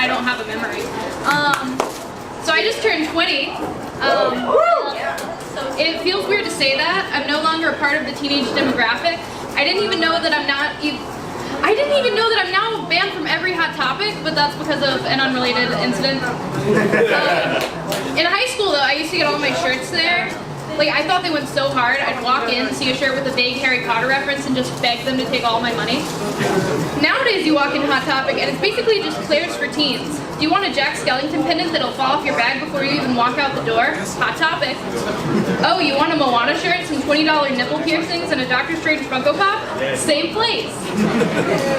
I don't have a memory. So I just turned 20. It feels weird to say that. I'm no longer a part of the teenage demographic. I didn't even know that I'm now banned from every Hot Topic, but that's because of an unrelated incident. In high school, though, I used to get all my shirts there. Like, I thought they went so hard. I'd walk in, see a shirt with a vague Harry Potter reference, and just beg them to take all my money. Nowadays, you walk into Hot Topic, and it's basically just Claire's for teens. Do you want a Jack Skellington pendant that'll fall off your bag before you even walk out the door? Hot Topic. Oh, you want a Moana shirt, some $20 nipple piercings, and a Dr. Strange Funko Pop? Same place.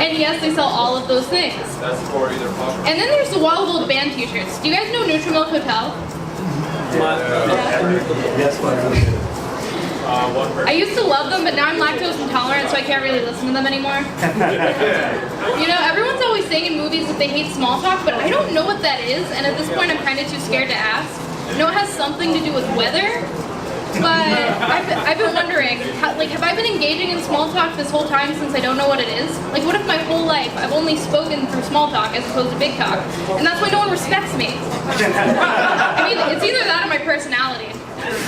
And yes, they sell all of those things. And then there's the Wild Old Band t-shirts. Do you guys know Nutrimilk Hotel? I used to love them, but now I'm lactose intolerant, so I can't really listen to them anymore. You know, everyone's always saying in movies that they hate small talk, but I don't know what that is, and at this point I'm kind of too scared to ask. I know it has something to do with weather, but I've been wondering, have I been engaging in small talk this whole time since I don't know what it is? Like, what if my whole life I've only spoken through small talk as opposed to big talk, and that's why no one respects me? I mean, it's either that or my personality.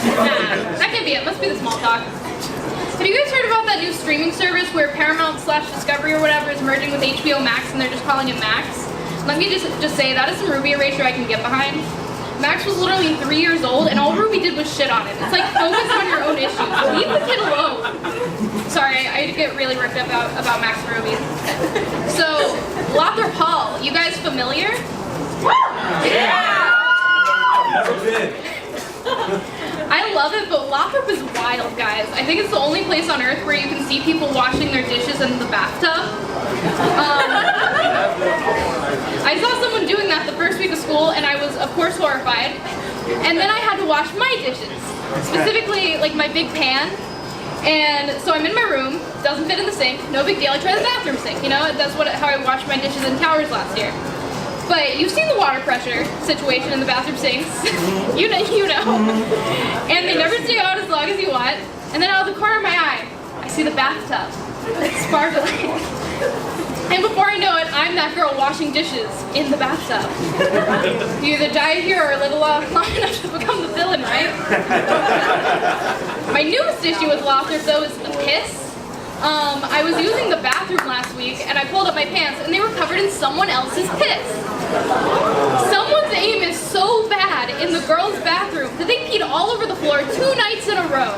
Nah, that can't be it. Must be the small talk. Have you guys heard about that new streaming service where Paramount/Discovery or whatever is merging with HBO Max and they're just calling it Max? Let me just say, that is some Ruby erasure I can get behind. Max was literally 3 years old, and all Ruby did was shit on it. It's like, focus on your own issues. Leave the kid alone. Sorry, I get really worked up about Max and Ruby. So, Lothrop Hall, you guys familiar? Yeah! I love it, but Lothrop is wild, guys. I think it's the only place on earth where you can see people washing their dishes in the bathtub. I saw someone doing that the first week of school, and I was, of course, horrified. And then I had to wash my dishes, specifically, like, my big pan. And so I'm in my room, doesn't fit in the sink, no big deal. I try the bathroom sink, you know? That's how I washed my dishes in Towers last year. But you've seen the water pressure situation in the bathroom sinks. you know. And they never stay out as long as you want. And then out of the corner of my eye, I see the bathtub. It's sparkling. And before I know it, I'm that girl washing dishes in the bathtub. You either die here or live long enough to become the villain, right? My newest issue with Lothrop, though, is the piss. I was using the bathroom last week, and I pulled up my pants, and they were covered in someone else's piss. Someone's aim is so bad in the girls' bathroom that they peed all over the floor 2 nights in a row.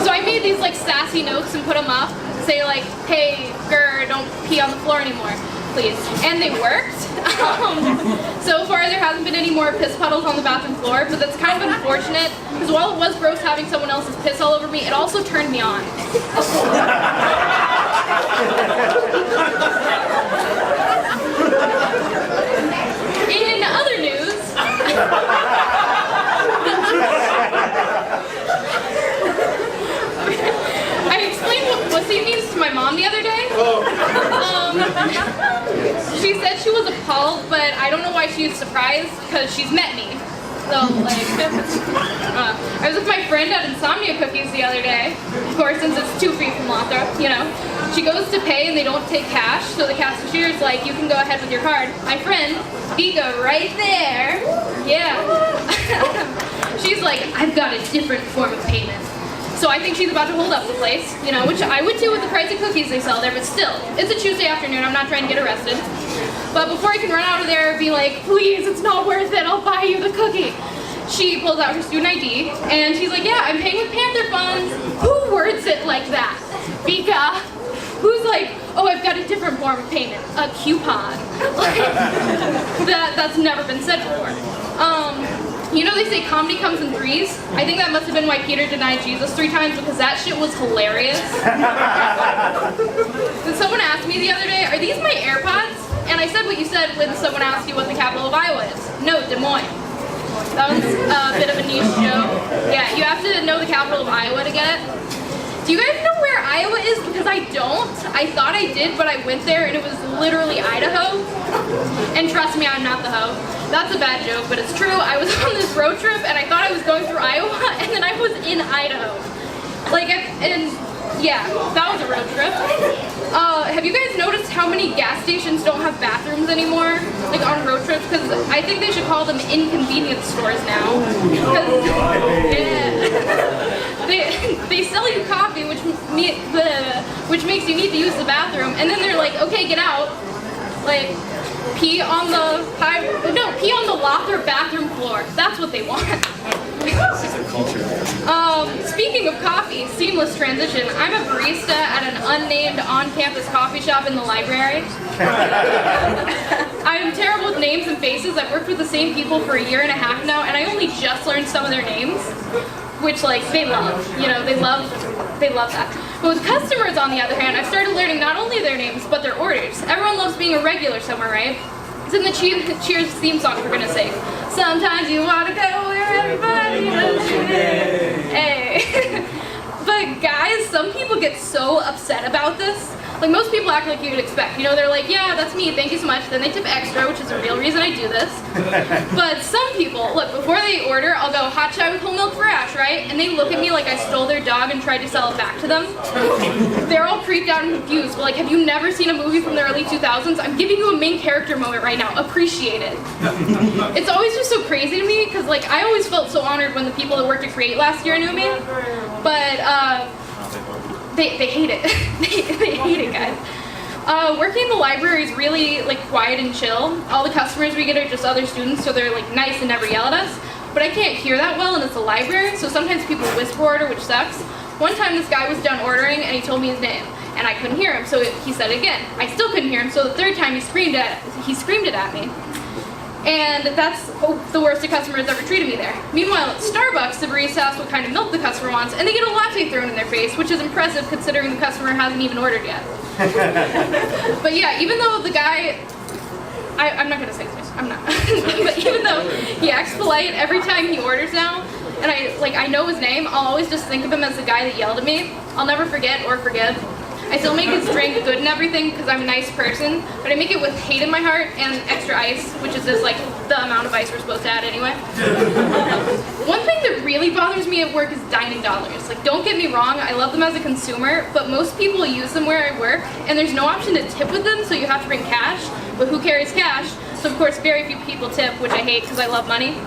So I made these, like, sassy notes and put them up. Say, like, hey, grr, don't pee on the floor anymore, please. And they worked. So far, there hasn't been any more piss puddles on the bathroom floor, but that's kind of unfortunate, because while it was gross having someone else's piss all over me, it also turned me on. In other news, I explained what pussy means to my mom the other day. She said she was appalled, but I don't know why she's surprised, because she's met me. So, like, I was with my friend at Insomnia Cookies the other day. Of course, since it's 2 feet from Lothrop, you know. She goes to pay and they don't take cash, so the cashier's like, you can go ahead with your card. My friend, Vika, right there, yeah. She's like, I've got a different form of payment. So I think she's about to hold up the place, you know, which I would do with the price of cookies they sell there, but still, it's a Tuesday afternoon, I'm not trying to get arrested. But before I can run out of there and be like, please, it's not worth it, I'll buy you the cookie. She pulls out her student ID, and she's like, yeah, I'm paying with Panther funds. Who words it like that? Vika. Who's like, oh, I've got a different form of payment, a coupon. Like, that's never been said before. You know they say comedy comes in threes? I think that must have been why Peter denied Jesus 3 times, because that shit was hilarious. Then someone asked me the other day, are these my AirPods? And I said what you said when someone asked you what the capital of Iowa is. No, Des Moines. That was a bit of a niche joke. Yeah, you have to know the capital of Iowa to get it. Do you guys know where Iowa is? Because I don't. I thought I did, but I went there and it was literally Idaho. And trust me, I'm not the hoe. That's a bad joke, but it's true. I was on this road trip and I thought I was going through Iowa and then I was in Idaho. Like, and yeah, that was a road trip. Have you guys noticed how many gas stations don't have bathrooms anymore? like on road trips, because I think they should call them inconvenience stores now. 'Cause, yeah, they sell you coffee, which makes you need to use the bathroom, and then they're like, okay, get out, like pee on the pee on the locker bathroom floor. That's what they want. Speaking of coffee, seamless transition. I'm a barista at an unnamed on-campus coffee shop in the library. I'm terrible with names and faces. I've worked with the same people for a year and a half now, and I only just learned some of their names, which like they love. You know, they love that. But with customers, on the other hand, I've started learning not only their names, but their orders. Everyone loves being a regular somewhere, right? It's in the Cheers theme song, for goodness sake. Sometimes you want to go where everybody knows your name. Hey. But guys, some people get so upset about this. Like, most people act like you would expect. You know, they're like, yeah, that's me, thank you so much. Then they tip extra, which is a real reason I do this. But some people, look, before they order, I'll go, hot chai with whole milk for Ash, right? And they look at me like I stole their dog and tried to sell it back to them. They're all creeped out and confused. But like, have you never seen a movie from the early 2000s? I'm giving you a main character moment right now. Appreciate it. It's always just so crazy to me, because like, I always felt so honored when the people that worked at Create last year knew me. But, they hate it. they hate it, guys. Working in the library is really like quiet and chill. All the customers we get are just other students, so they're like nice and never yell at us. But I can't hear that well, and it's a library, so sometimes people whisper order, which sucks. One time this guy was done ordering and he told me his name, and I couldn't hear him, so he said it again. I still couldn't hear him, so the third time he screamed it at me. And that's the worst a customer has ever treated me there. Meanwhile, at Starbucks, the barista asks what kind of milk the customer wants, and they get a latte thrown in their face, which is impressive considering the customer hasn't even ordered yet. But yeah, even though the guy, I'm not gonna say his name, I'm not. But even though he acts polite every time he orders now, and I know his name, I'll always just think of him as the guy that yelled at me. I'll never forget or forgive. I still make his drink good and everything because I'm a nice person, but I make it with hate in my heart and extra ice, which is just like the amount of ice we're supposed to add anyway. One thing that really bothers me at work is dining dollars. Like, don't get me wrong, I love them as a consumer, but most people use them where I work, and there's no option to tip with them, so you have to bring cash, but who carries cash? So of course very few people tip, which I hate because I love money.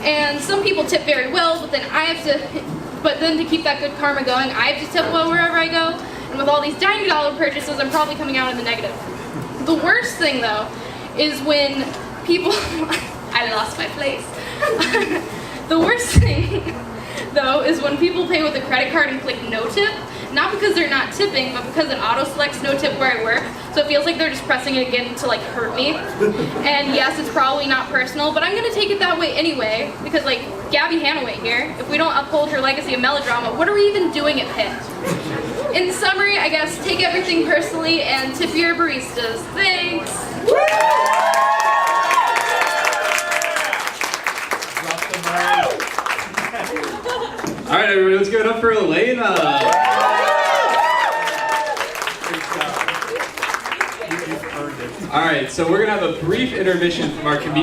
And some people tip very well, but then to keep that good karma going, I have to tip well wherever I go. And with all these dining dollar purchases, I'm probably coming out in the negative. The worst thing, though, is when people... I lost my place. The worst thing, though, is when people pay with a credit card and click no tip, not because they're not tipping, but because it auto-selects no tip where I work, so it feels like they're just pressing it again to, like, hurt me. And yes, it's probably not personal, but I'm gonna take it that way anyway, because, like, Gabby Hanaway here, if we don't uphold her legacy of melodrama, what are we even doing at Pitt? In summary, I guess, take everything personally and tip your baristas. Thanks! All right, everybody, let's give it up for Elena. All right, so we're gonna have a brief intermission from our comedian.